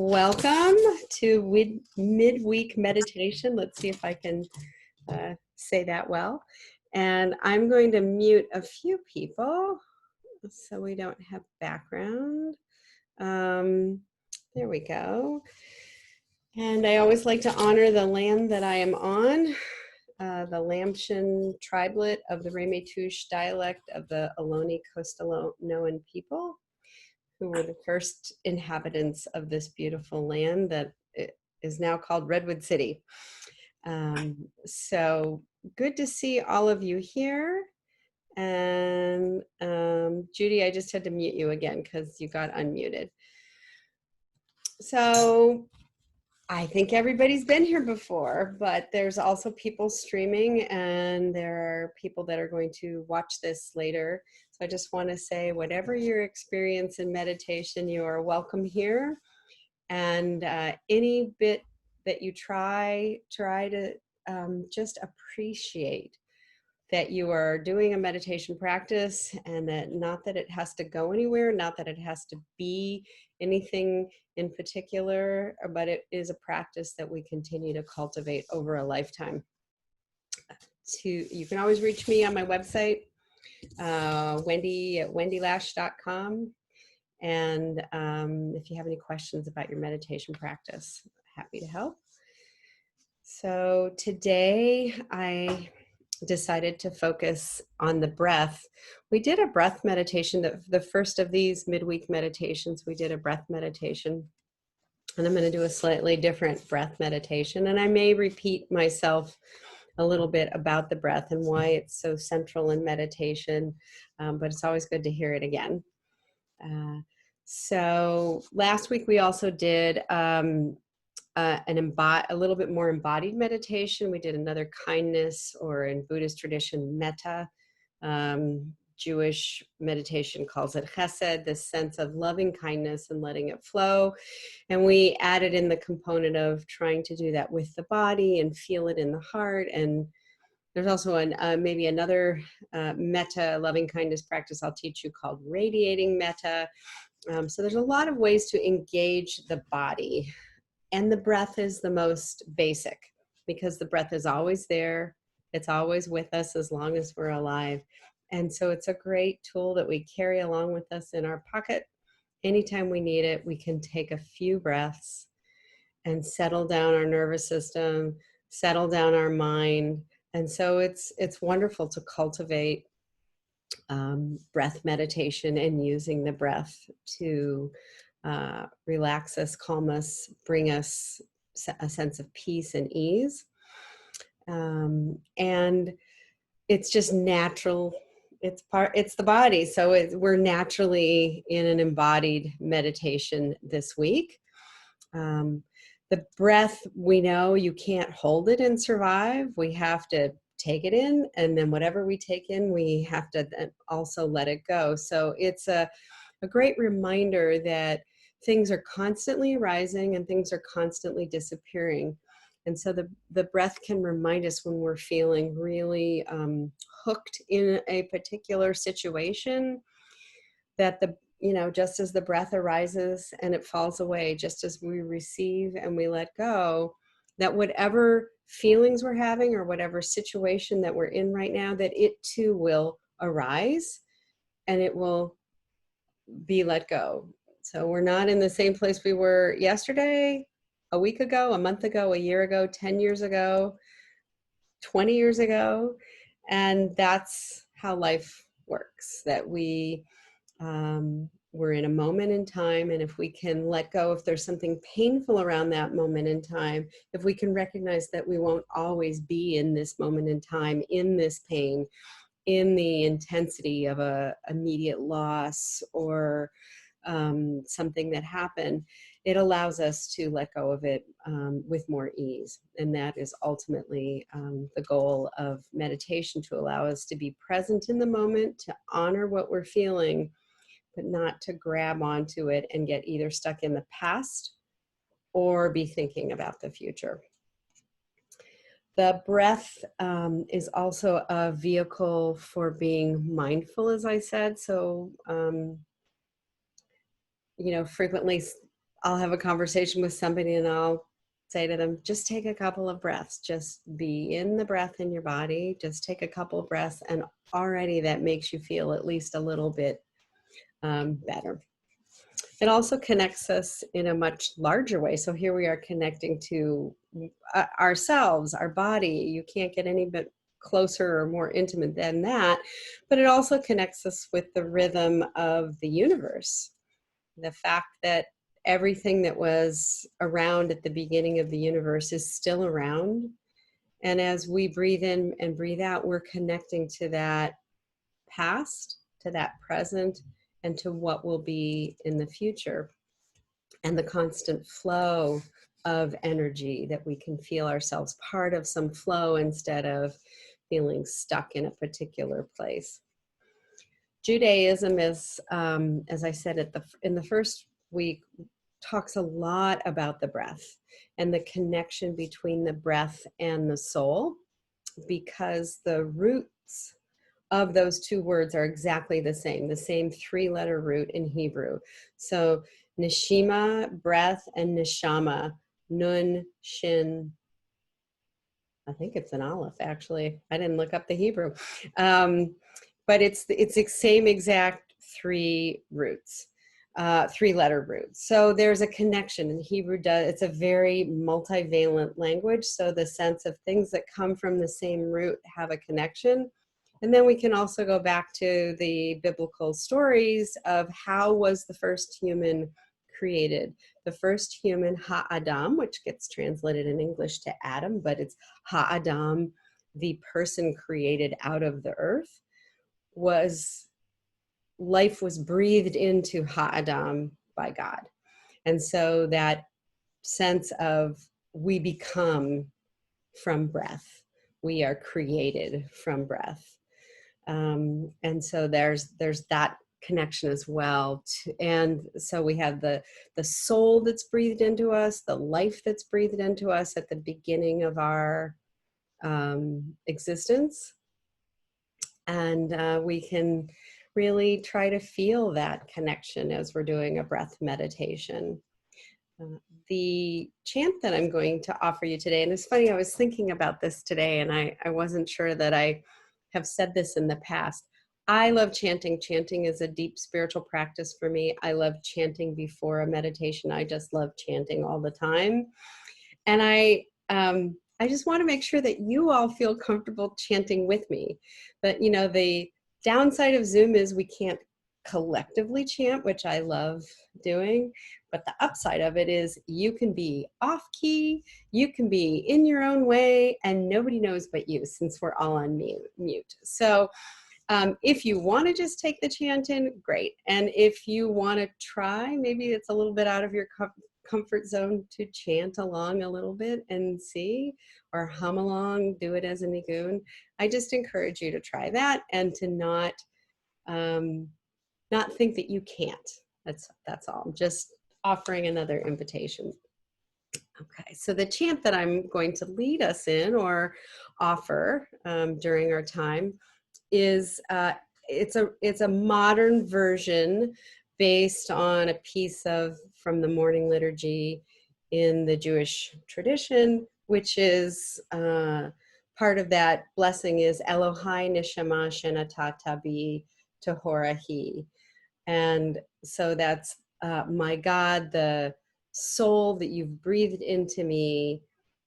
Welcome to midweek meditation. Let's see if I can say that well. And I'm going to mute a few people so we don't have background. There we go. And I always like to honor the land that I am on, the Lamshan tribelet of the Ramaytush dialect of the Ohlone Coastaloan people, who were the first inhabitants of this beautiful land that is now called Redwood City. So good to see all of you here. And Judy, I just had to mute you again because you got unmuted. So I think everybody's been here before, but there's also people streaming, and there are people that are going to watch this later. So I just want to say, whatever your experience in meditation, you are welcome here. And any bit that you try to just appreciate that you are doing a meditation practice, and that not that it has to go anywhere, not that it has to be anything in particular, but it is a practice that we continue to cultivate over a lifetime. You can always reach me on my website, Wendie at wendielash.com. And if you have any questions about your meditation practice, happy to help. So today I decided to focus on the breath. We did a breath meditation, the first of these midweek meditations, we did a breath meditation. And I'm going to do a slightly different breath meditation. And I may repeat myself a little bit about the breath and why it's so central in meditation, but it's always good to hear it again. So last week we also did a little bit more embodied meditation. We did another kindness, or in Buddhist tradition, metta. Jewish meditation calls it chesed, this sense of loving kindness and letting it flow. And we added in the component of trying to do that with the body and feel it in the heart. And there's also maybe another metta, loving kindness practice I'll teach you called radiating metta. So there's a lot of ways to engage the body. And the breath is the most basic, because the breath is always there. It's always with us as long as we're alive. And so it's a great tool that we carry along with us in our pocket. Anytime we need it, we can take a few breaths and settle down our nervous system, settle down our mind. And so it's wonderful to cultivate breath meditation and using the breath to relax us, calm us, bring us a sense of peace and ease. And it's just natural. It's the body. So we're naturally in an embodied meditation this week. The breath, we know you can't hold it and survive. We have to take it in, and then whatever we take in, we have to also let it go. So it's a great reminder that things are constantly rising and things are constantly disappearing. And so the breath can remind us when we're feeling really hooked in a particular situation, that just as the breath arises and it falls away, just as we receive and we let go, that whatever feelings we're having or whatever situation that we're in right now, that it too will arise and it will be let go. So we're not in the same place we were yesterday, a week ago, a month ago, a year ago, 10 years ago, 20 years ago. And that's how life works, that we're in a moment in time. And if we can let go, if there's something painful around that moment in time, if we can recognize that we won't always be in this moment in time, in this pain, in the intensity of a immediate loss or something that happened, it allows us to let go of it with more ease. And that is ultimately the goal of meditation, to allow us to be present in the moment, to honor what we're feeling, but not to grab onto it and get either stuck in the past or be thinking about the future. The breath is also a vehicle for being mindful, as I said. So, frequently I'll have a conversation with somebody and I'll say to them, just take a couple of breaths, just be in the breath in your body, just take a couple of breaths, and already that makes you feel at least a little bit better. It also connects us in a much larger way. So here we are connecting to ourselves, our body. You can't get any bit closer or more intimate than that, but it also connects us with the rhythm of the universe. The fact that everything that was around at the beginning of the universe is still around. And as we breathe in and breathe out, we're connecting to that past, to that present, and to what will be in the future. And the constant flow of energy, that we can feel ourselves part of some flow instead of feeling stuck in a particular place. Judaism is, as I said in the first week, talks a lot about the breath and the connection between the breath and the soul, because the roots of those two words are exactly the same three-letter root in Hebrew. So neshima, breath, and neshama, nun, shin, I think it's an aleph, actually. I didn't look up the Hebrew. But it's the same exact three roots, three-letter roots. So there's a connection, and Hebrew it's a very multivalent language. So the sense of things that come from the same root have a connection. And then we can also go back to the biblical stories of how was the first human created. The first human, Ha-Adam, which gets translated in English to Adam, but it's Ha-Adam, the person created out of the earth, life was breathed into Ha-Adam by God. And so that sense of we become from breath, we are created from breath. And so there's that connection as well. And so we have the soul that's breathed into us, the life that's breathed into us at the beginning of our existence. And we can really try to feel that connection as we're doing a breath meditation. The chant that I'm going to offer you today, and it's funny, I was thinking about this today, and I wasn't sure that I have said this in the past. I love chanting. Chanting is a deep spiritual practice for me. I love chanting before a meditation. I just love chanting all the time. And I just want to make sure that you all feel comfortable chanting with me. But, you know, the downside of Zoom is we can't collectively chant, which I love doing. But the upside of it is you can be off key, you can be in your own way, and nobody knows but you, since we're all on mute. So if you want to just take the chant in, great. And if you want to try, maybe it's a little bit out of your comfort zone to chant along a little bit and see, or hum along, do it as a nigun. I just encourage you to try that and to not think that you can't. That's all. I'm just offering another invitation. Okay, so the chant that I'm going to lead us in or offer during our time is it's a modern version based on a piece from the morning liturgy in the Jewish tradition, which is part of that blessing is Elohai Neshama Shenatata Bi Tohorahi. And so that's my God, the soul that you've breathed into me,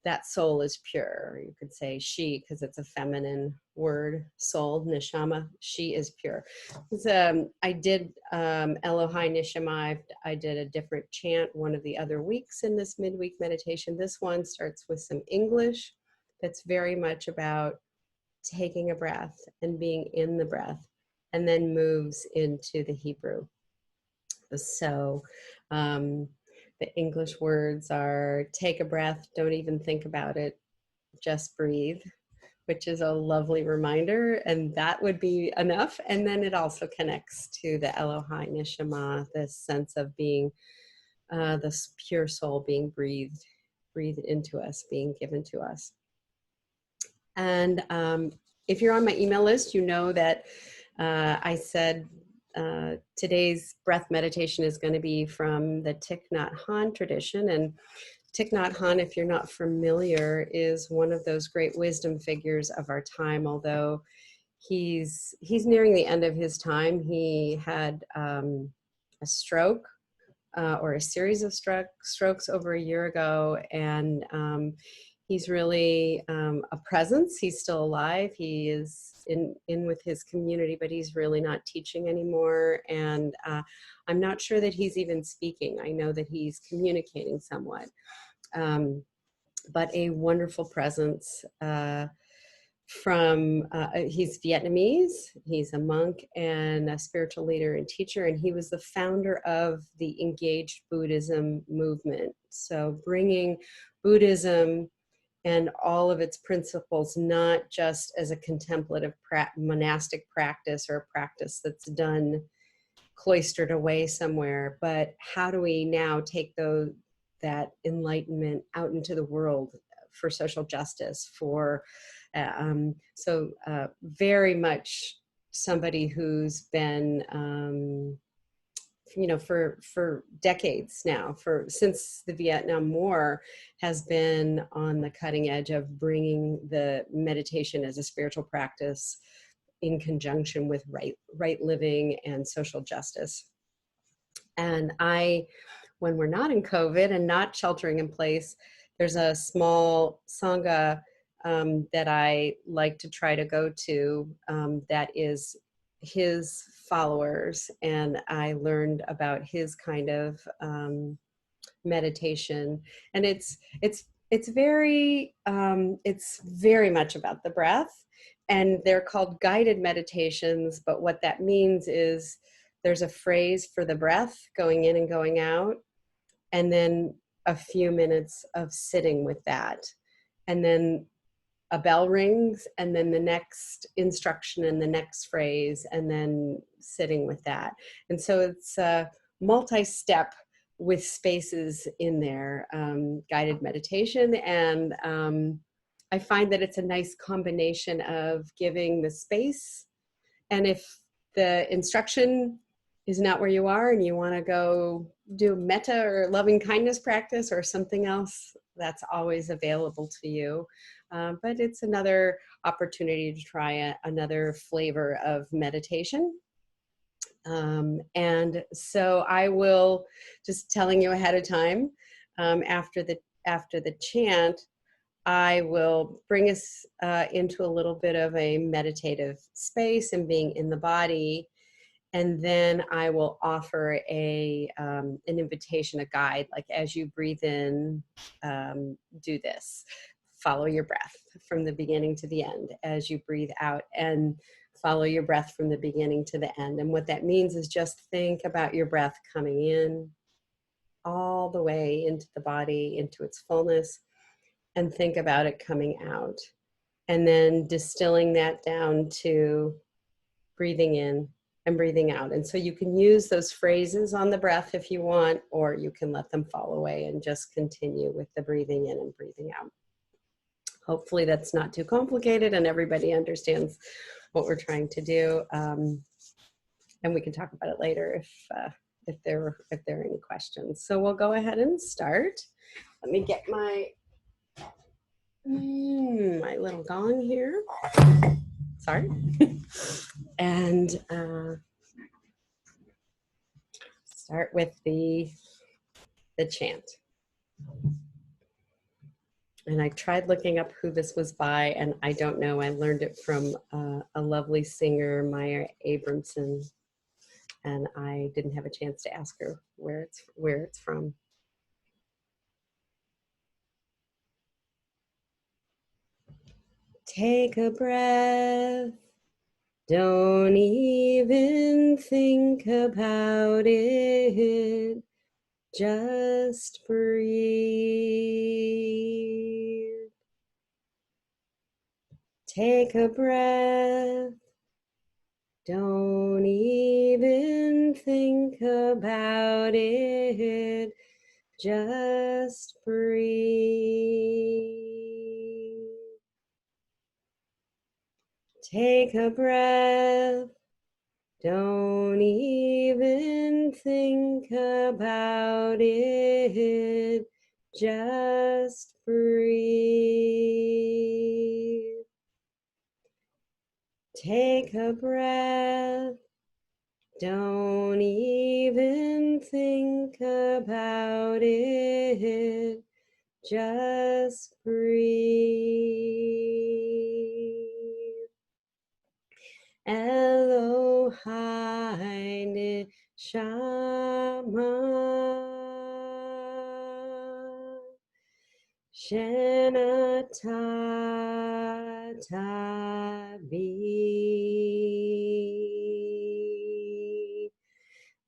that soul is pure. You could say she, because it's a feminine word, soul, neshama, she is pure. I did Elohai Neshama, I did a different chant one of the other weeks in this midweek meditation. This one starts with some English that's very much about taking a breath and being in the breath, and then moves into the Hebrew. So the English words are take a breath, don't even think about it, just breathe, which is a lovely reminder, and that would be enough. And then it also connects to the Elohai Neshama, this sense of being this pure soul being breathed into us, being given to us. And if you're on my email list, you know that I said today's breath meditation is going to be from the Thich Nhat Hanh tradition. And Thich Nhat Hanh, if you're not familiar, is one of those great wisdom figures of our time, although he's nearing the end of his time. He had a stroke or a series of strokes over a year ago, and he's really a presence. He's still alive. He is in with his community, but he's really not teaching anymore. And I'm not sure that he's even speaking. I know that he's communicating somewhat, but a wonderful presence. He's Vietnamese, he's a monk and a spiritual leader and teacher, and he was the founder of the Engaged Buddhism movement. So bringing Buddhism and all of its principles, not just as a contemplative monastic practice or a practice that's done cloistered away somewhere, but how do we now take that enlightenment out into the world for social justice, very much somebody who's been, for decades now, since the Vietnam War, has been on the cutting edge of bringing the meditation as a spiritual practice in conjunction with right living and social justice. And when we're not in COVID and not sheltering in place, there's a small Sangha that I like to try to go to that is his followers. And I learned about his kind of meditation. And it's very much about the breath. And they're called guided meditations. But what that means is there's a phrase for the breath going in and going out, and then a few minutes of sitting with that. And then a bell rings, and then the next instruction and the next phrase, and then sitting with that. And so it's a multi-step with spaces in there, guided meditation. And I find that it's a nice combination of giving the space. And if the instruction is not where you are and you want to go do metta or loving kindness practice or something else, that's always available to you. But it's another opportunity to try another flavor of meditation. And so I will, just telling you ahead of time, after the chant, I will bring us into a little bit of a meditative space and being in the body. And then I will offer an invitation, a guide, like as you breathe in, do this. Follow your breath from the beginning to the end. As you breathe out, and follow your breath from the beginning to the end. And what that means is just think about your breath coming in all the way into the body, into its fullness, and think about it coming out. And then distilling that down to breathing in and breathing out. And so you can use those phrases on the breath if you want, or you can let them fall away and just continue with the breathing in and breathing out. Hopefully that's not too complicated and everybody understands what we're trying to do. And we can talk about it later if there are any questions. So we'll go ahead and start. Let me get my little gong here. Sorry. And start with the chant. And I tried looking up who this was by, and I don't know. I learned it from a lovely singer, Maya Abramson, and I didn't have a chance to ask her where it's from. Take a breath. Don't even think about it. Just breathe. Take a breath. Don't even think about it. Just breathe. Take a breath. Don't even think about it. Just breathe. Take a breath. Don't even think about it. Just breathe. Elohai Neshama, Shenata Bi,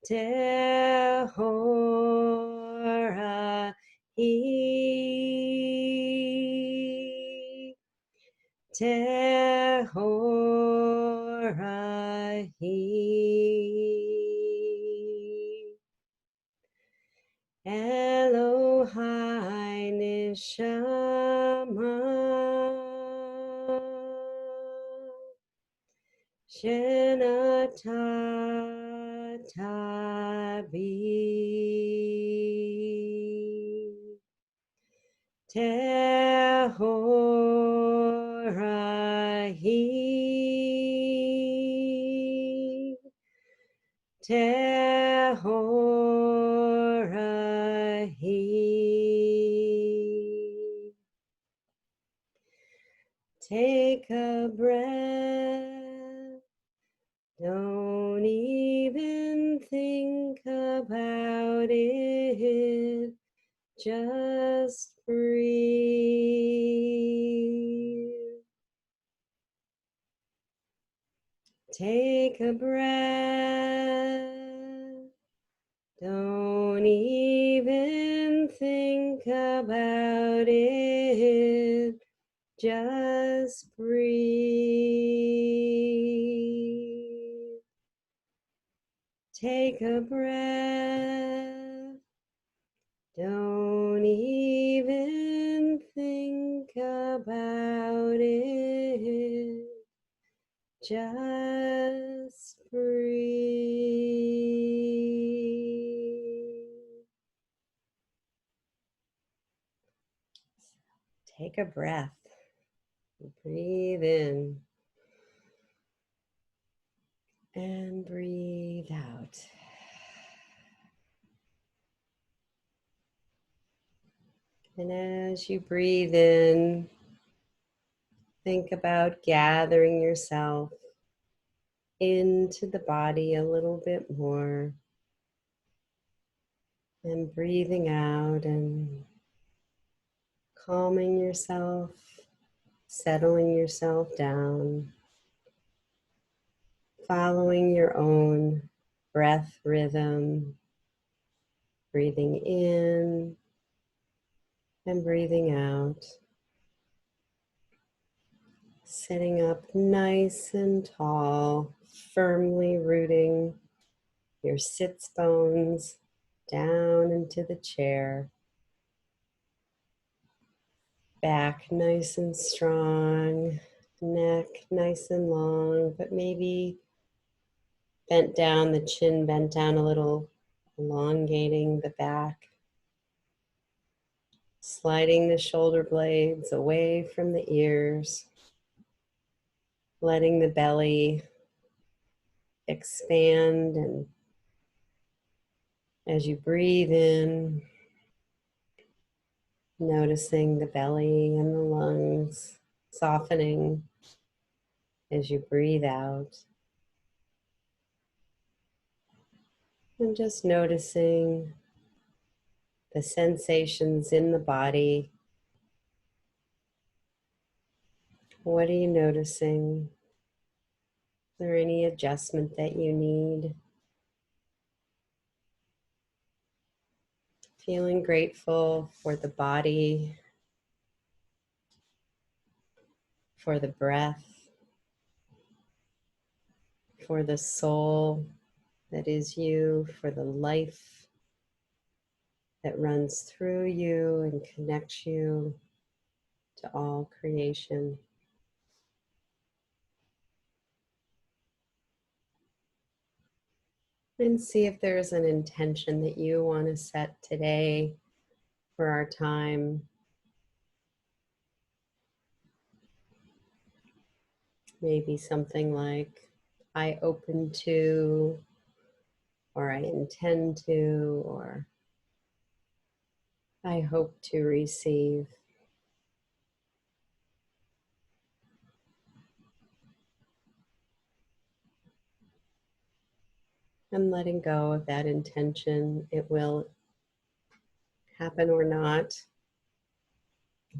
Tehora Hi, Tehora Hi, Elohai Neshama, Shenata Bi, Tehora Hi, Tehora Hi. Take a breath. Don't even think about it. Just breathe. Take a breath. Don't even think about it. Just breathe. Take a breath. Don't even think about it. Just breathe. Take a breath. Breathe in and breathe out. And as you breathe in, think about gathering yourself into the body a little bit more. And breathing out and calming yourself, settling yourself down, following your own breath rhythm, breathing in and breathing out, sitting up nice and tall, firmly rooting your sits bones down into the chair, back nice and strong, neck nice and long, but maybe bent down, the chin bent down a little, elongating the back, sliding the shoulder blades away from the ears, letting the belly expand, and as you breathe in, noticing the belly and the lungs softening as you breathe out. And just noticing the sensations in the body. What are you noticing? Is there any adjustment that you need? Feeling grateful for the body, for the breath, for the soul that is you, for the life that runs through you and connects you to all creation. And see if there's an intention that you want to set today for our time. Maybe something like, I open to, or I intend to, or I hope to receive. And letting go of that intention. It will happen or not.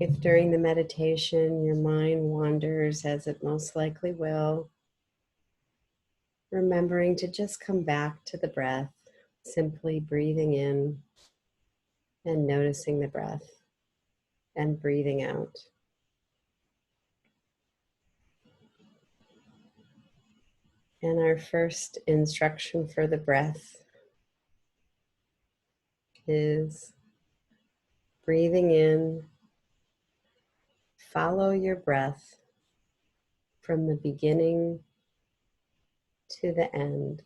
If during the meditation your mind wanders, as it most likely will, remembering to just come back to the breath, simply breathing in and noticing the breath and breathing out. And our first instruction for the breath is breathing in, follow your breath from the beginning to the end.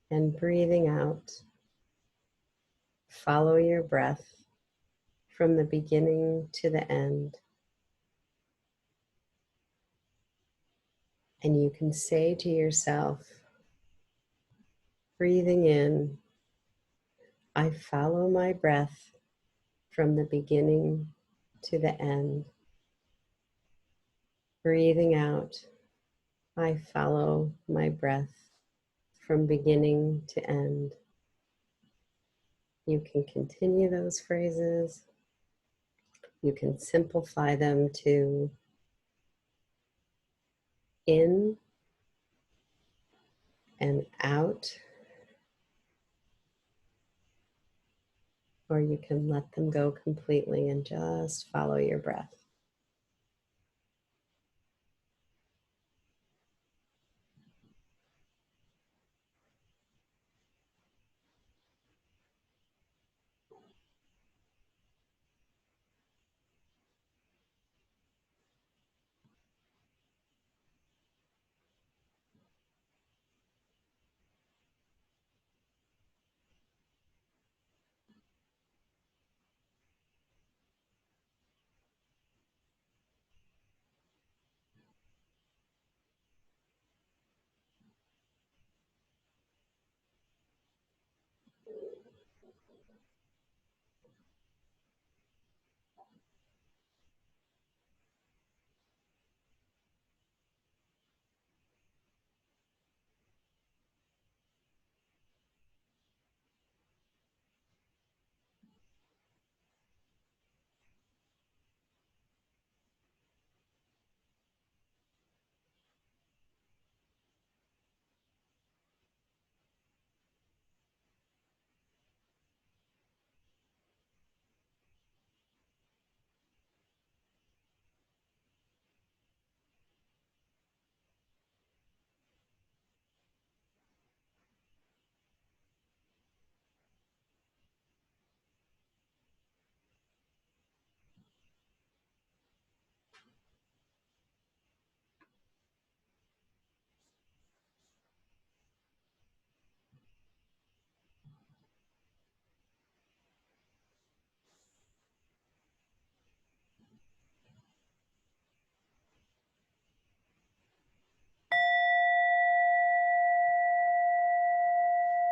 And breathing out, follow your breath from the beginning to the end. And you can say to yourself, breathing in, I follow my breath from the beginning to the end. Breathing out, I follow my breath from beginning to end. You can continue those phrases. You can simplify them to in and out, or you can let them go completely and just follow your breath.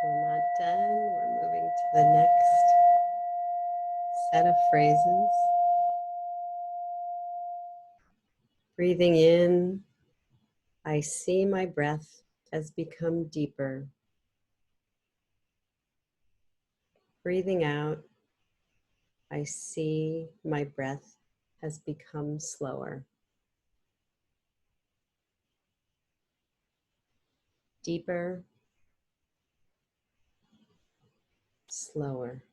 We're not done. We're moving to the next set of phrases. Breathing in, I see my breath has become deeper. Breathing out, I see my breath has become slower. Deeper, slower.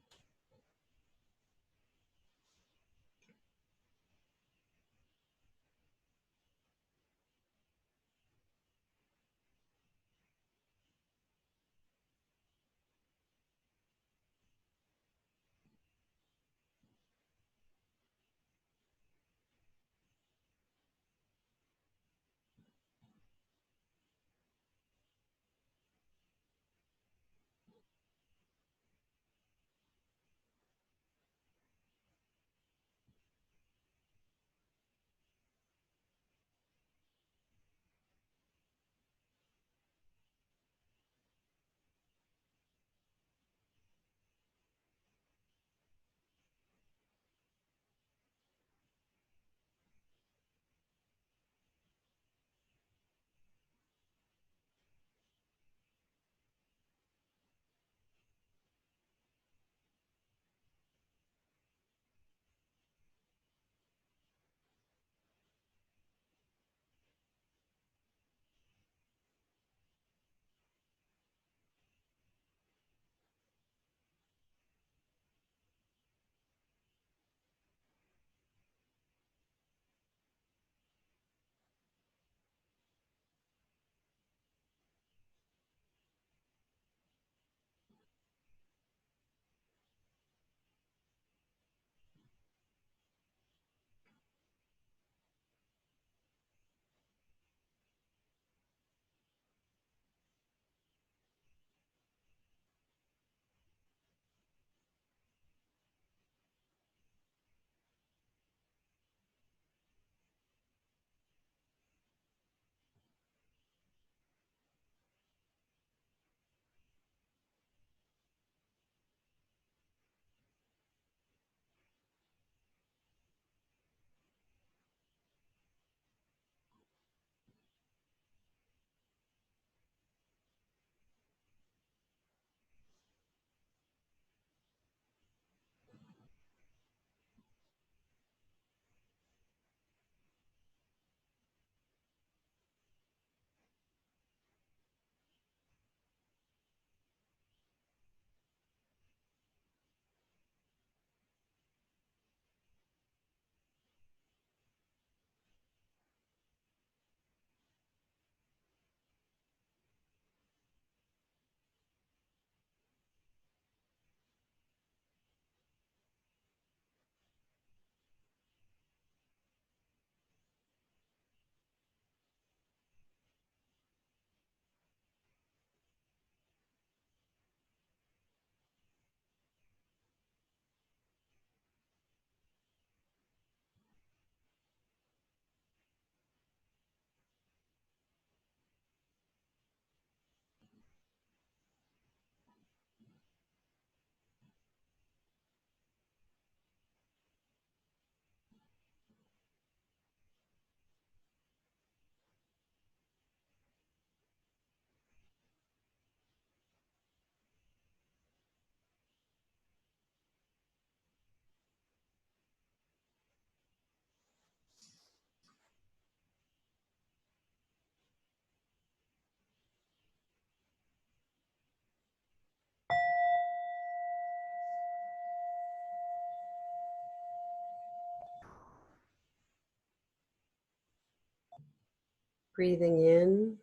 Breathing in,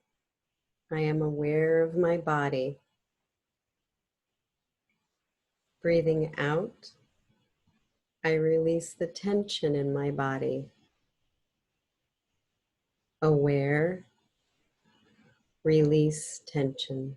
I am aware of my body. Breathing out, I release the tension in my body. Aware, release tension.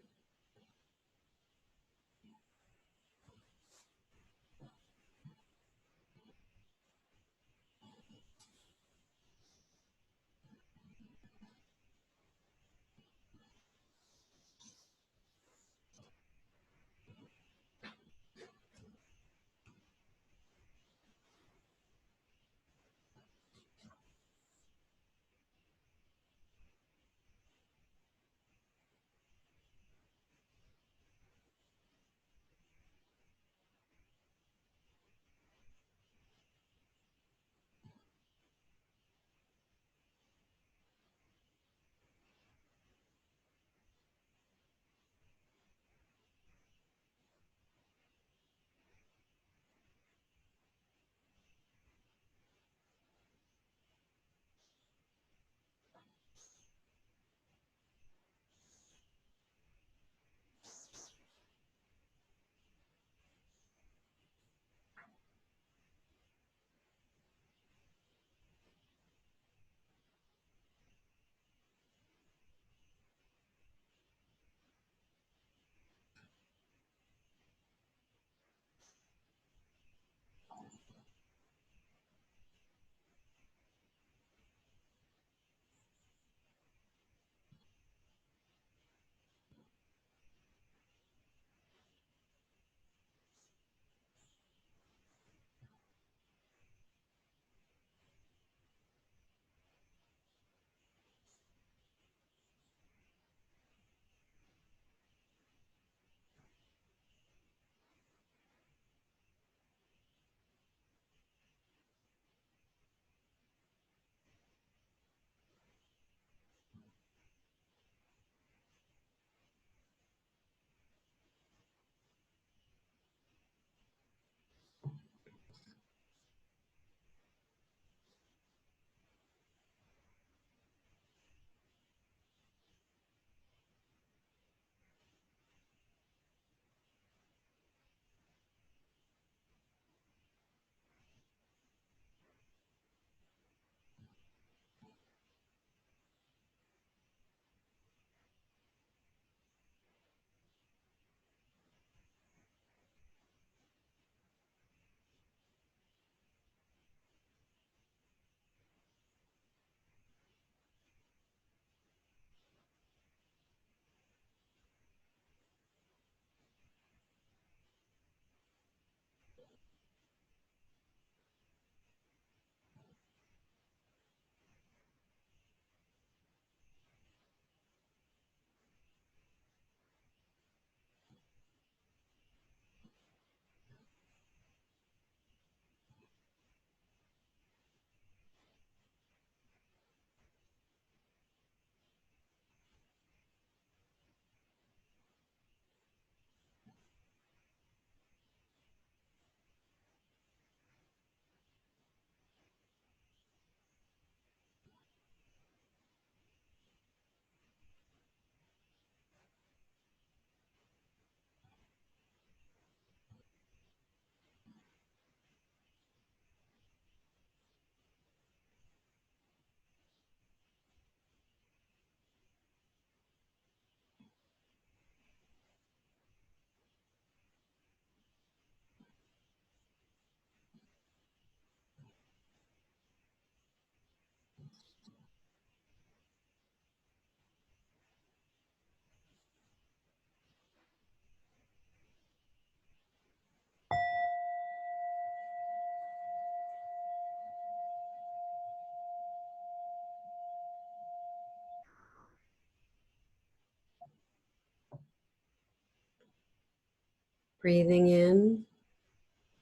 Breathing in,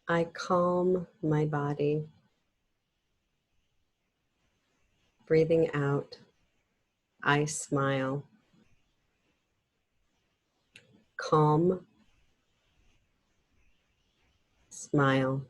I calm my body. Breathing out, I smile. Calm, smile.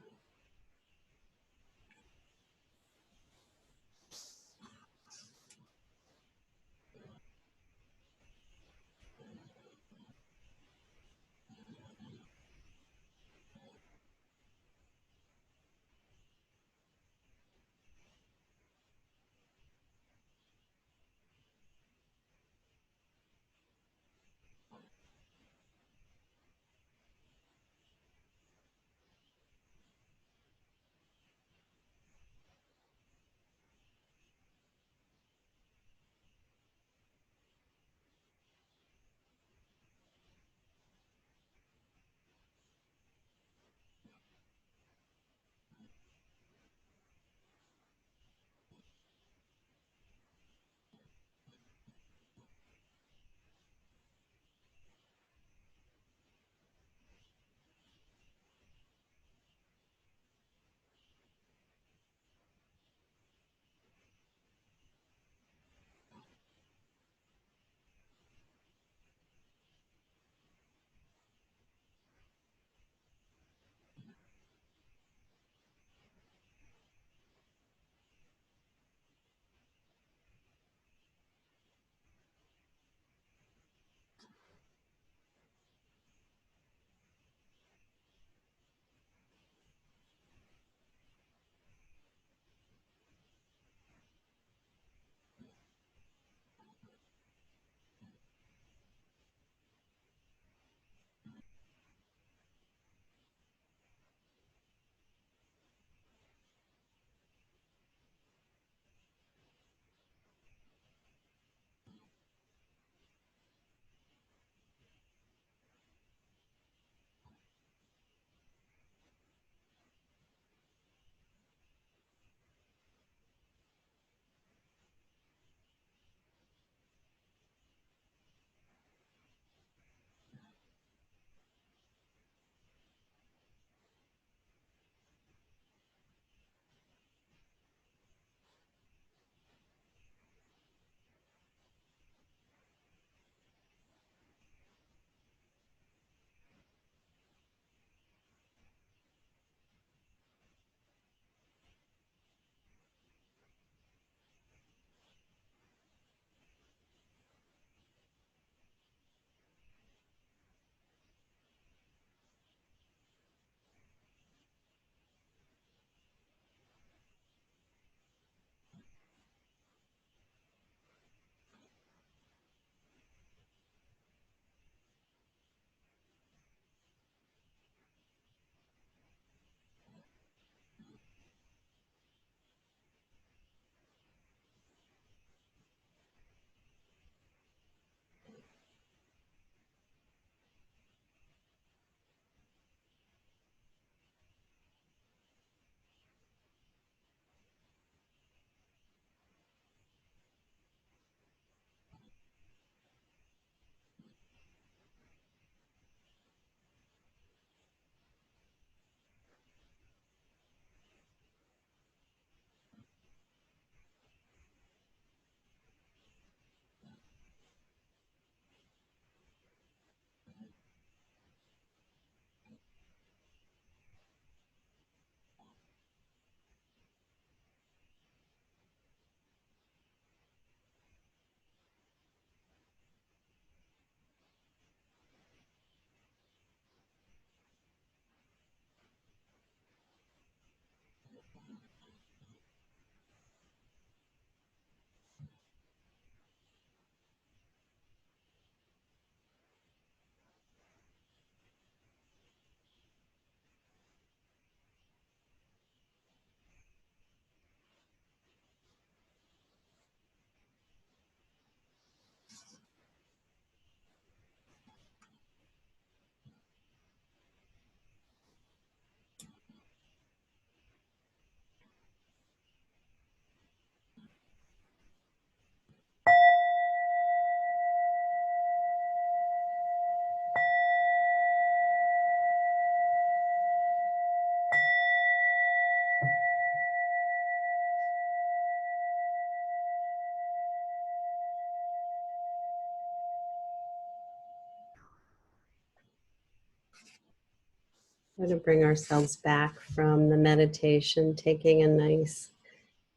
Try to bring ourselves back from the meditation, taking a nice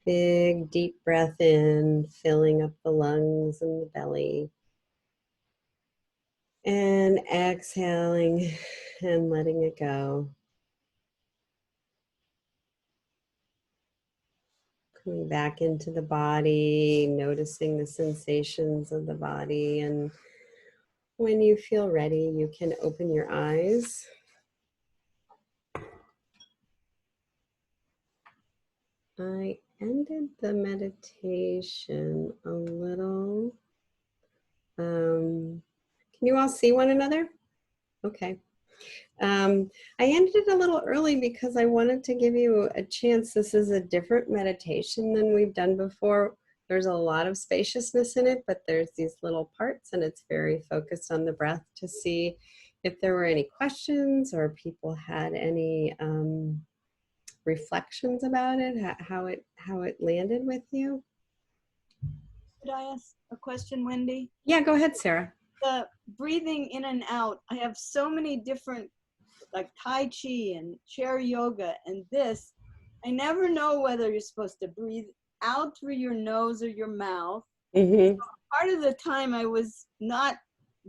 big deep breath in, filling up the lungs and the belly. And exhaling and letting it go. Coming back into the body, noticing the sensations of the body. And when you feel ready, you can open your eyes. I ended the meditation a little. Can you all see one another? Okay. I ended it a little early because I wanted to give you a chance. This is a different meditation than we've done before. There's a lot of spaciousness in it, but there's these little parts and it's very focused on the breath to see if there were any questions or people had any reflections about it, how it landed with you. Could I ask a question, Wendy? Yeah, go ahead, Sarah. The breathing in and out, I have so many different, like Tai Chi and chair yoga and this. I never know whether you're supposed to breathe out through your nose or your mouth. Mm-hmm. Part of the time I was not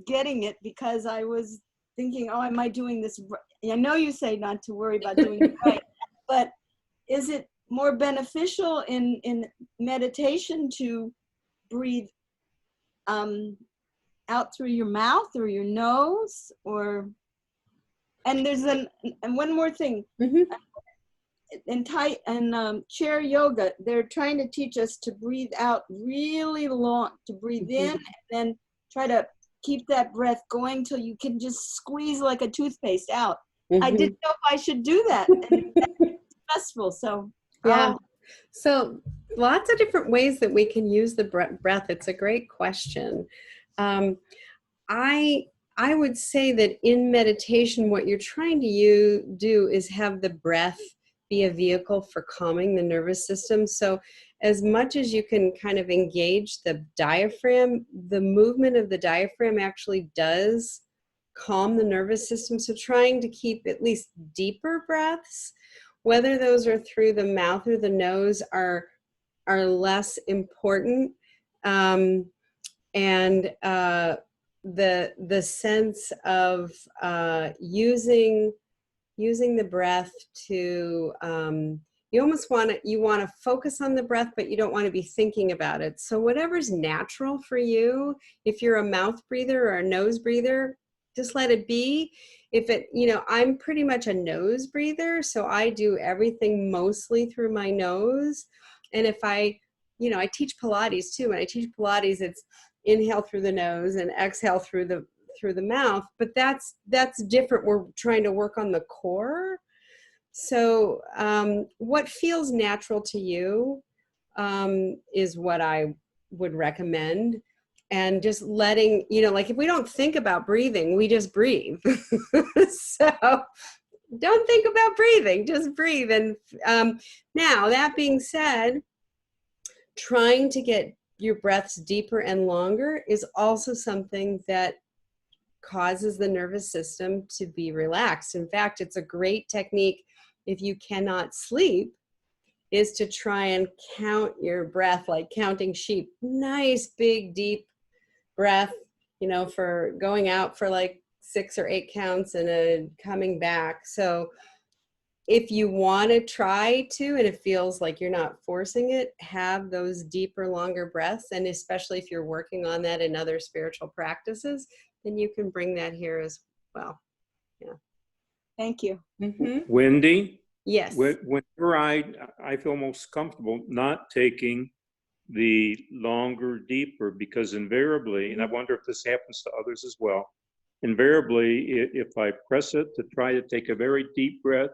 getting it because I was thinking, oh, am I doing this right? I know you say not to worry about doing it right, but is it more beneficial in meditation to breathe out through your mouth or your nose? Or, and there's and one more thing. Mm-hmm. In chair yoga, they're trying to teach us to breathe out really long, to breathe in and then try to keep that breath going till you can just squeeze like a toothpaste out. I didn't know if I should do that. And it's stressful, so yeah. So lots of different ways that we can use the breath. It's a great question. I would say that in meditation, what you're trying to do is have the breath be a vehicle for calming the nervous system. So as much as you can kind of engage the diaphragm, the movement of the diaphragm actually does calm the nervous system. So trying to keep at least deeper breaths, whether those are through the mouth or the nose, are less important. The sense of using the breath to you almost want to focus on the breath, but you don't want to be thinking about it. So whatever's natural for you, if you're a mouth breather or a nose breather, just let it be. If it, I'm pretty much a nose breather, so I do everything mostly through my nose. And if I teach Pilates too. When I teach Pilates, it's inhale through the nose and exhale through the mouth, but that's different. We're trying to work on the core. So what feels natural to you is what I would recommend. And just letting, like if we don't think about breathing, we just breathe. So don't think about breathing, just breathe. And now that being said, trying to get your breaths deeper and longer is also something that causes the nervous system to be relaxed. In fact, it's a great technique if you cannot sleep, is to try and count your breath like counting sheep. Nice, big, deep breath, for going out for like 6 or 8 counts and coming back. So if you want to try to, and it feels like you're not forcing it, have those deeper, longer breaths. And especially if you're working on that in other spiritual practices, then you can bring that here as well. Yeah. Thank you. Mm-hmm. Wendie? Yes. Whenever I feel most comfortable not taking the longer, deeper, because invariably, and I wonder if this happens to others as well, invariably, if I press it to try to take a very deep breath,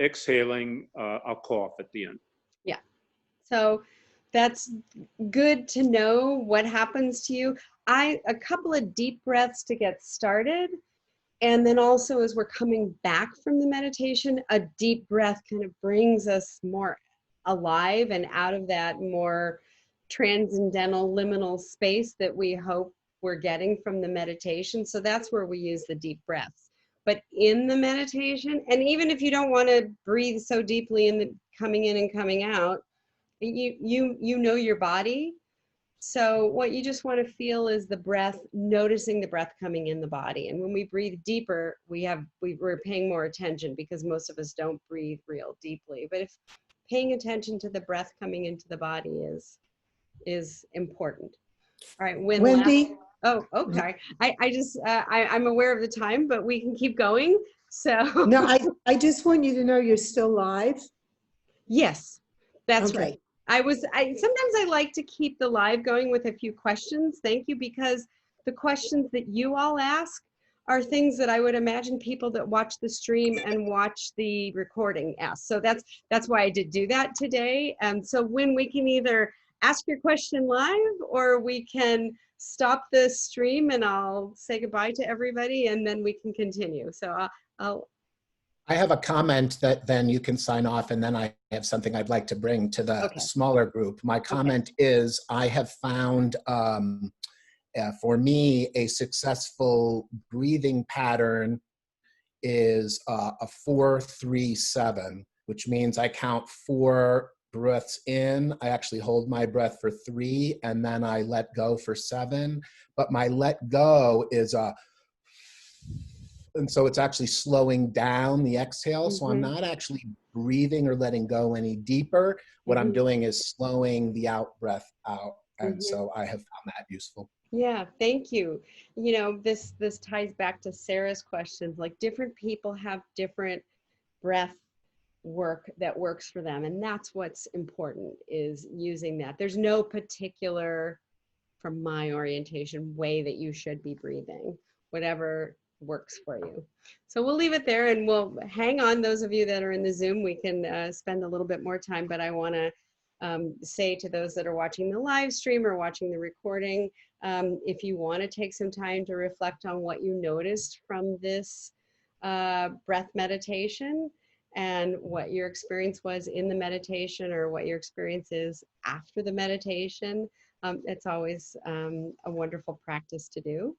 exhaling, I'll cough at the end. Yeah. So that's good to know what happens to you. A couple of deep breaths to get started. And then also as we're coming back from the meditation, a deep breath kind of brings us more alive and out of that more transcendental liminal space that we hope we're getting from the meditation. So that's where we use the deep breaths. but in the meditation, and even if you don't want to breathe so deeply in the coming in and coming out, you know your body. So what you just want to feel is the breath, noticing the breath coming in the body. And when we breathe deeper, we're paying more attention, because most of us don't breathe real deeply. But if paying attention to the breath coming into the body is important. All right, Wendie? Oh, okay. I'm aware of the time, but we can keep going. So No, I just want you to know you're still live. yes, that's Okay. right. Sometimes I like to keep the live going with a few questions. Thank you, because the questions that you all ask are things that I would imagine people that watch the stream and watch the recording ask. So that's why I did do that today. And so when we can either ask your question live, or we can stop the stream and I'll say goodbye to everybody and then we can continue. So I have a comment that then you can sign off, and then I have something I'd like to bring to the Okay. smaller group. My comment is I have found for me a successful breathing pattern is a 4-3-7, which means I count 4 breaths in. I actually hold my breath for 3, and then I let go for 7. But my let go is and so it's actually slowing down the exhale. So I'm not actually breathing or letting go any deeper. What I'm doing is slowing the out breath out. And so I have found that useful. Yeah, thank you. You know, this ties back to Sarah's questions. Like, different people have different breath work that works for them. And that's what's important, is using that. There's no particular, from my orientation, way that you should be breathing, whatever works for you. So we'll leave it there, and we'll hang on. Those of you that are in the Zoom, we can spend a little bit more time, but I want to say to those that are watching the live stream or watching the recording, if you want to take some time to reflect on what you noticed from this breath meditation, and what your experience was in the meditation, or what your experience is after the meditation, it's always a wonderful practice to do.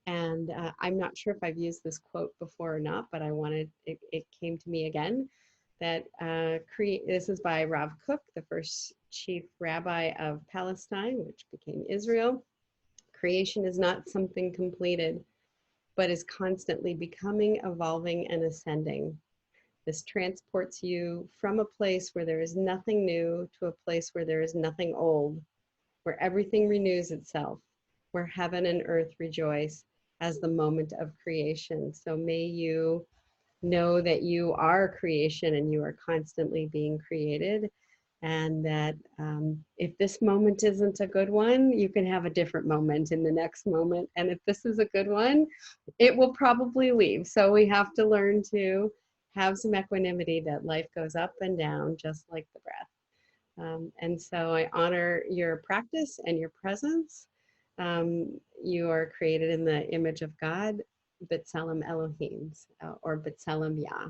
And I'm not sure if I've used this quote before or not, but it came to me again, that this is by Rav Kook, the first chief rabbi of Palestine, which became Israel. Creation is not something completed, but is constantly becoming, evolving, and ascending. This transports you from a place where there is nothing new to a place where there is nothing old, where everything renews itself, where heaven and earth rejoice as the moment of creation. So may you know that you are creation and you are constantly being created, and that if this moment isn't a good one, you can have a different moment in the next moment. And if this is a good one, it will probably leave. So we have to learn to have some equanimity, that life goes up and down just like the breath. And so I honor your practice and your presence. You are created in the image of God, B'Tselem Elohim, or B'Tselem Yah.